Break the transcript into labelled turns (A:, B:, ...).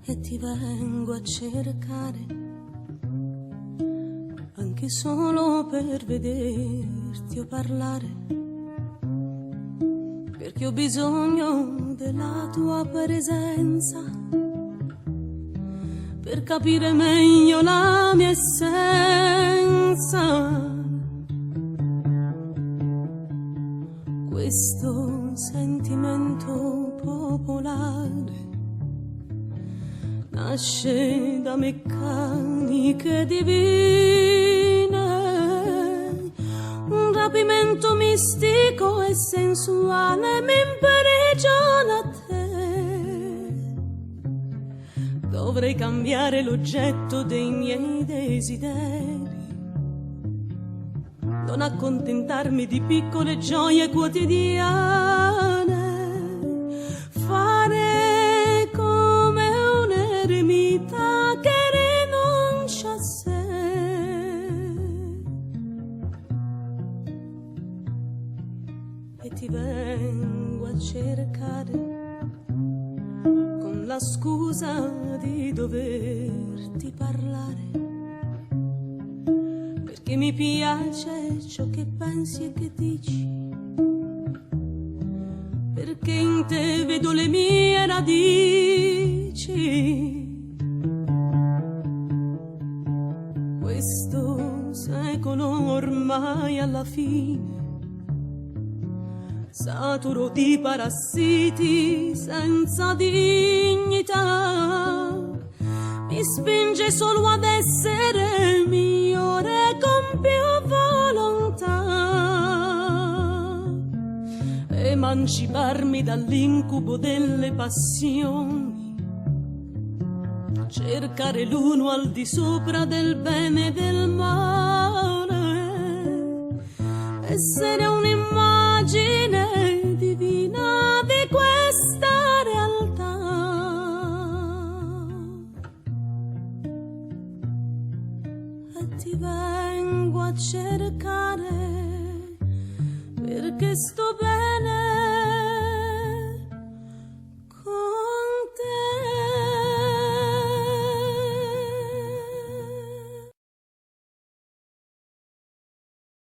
A: e ti vengo a cercare, anche solo per vederti o parlare, perché ho bisogno della tua presenza per capire meglio la mia essenza. Questo sentimento popolare nasce da meccaniche divine, un rapimento mistico e sensuale mi imprigiona a te. Dovrei cambiare l'oggetto dei miei desideri, non accontentarmi di piccole gioie quotidiane, fare come un'eremita che rinuncia a sé. E ti vengo a cercare con la scusa di doverti parlare, che mi piace ciò che pensi e che dici, perché in te vedo le mie radici. Questo secolo ormai alla fine, saturo di parassiti senza dignità, mi spinge solo ad essere migliore con più volontà, emanciparmi dall'incubo delle passioni, cercare l'uno al di sopra del bene e del male, essere un'immagine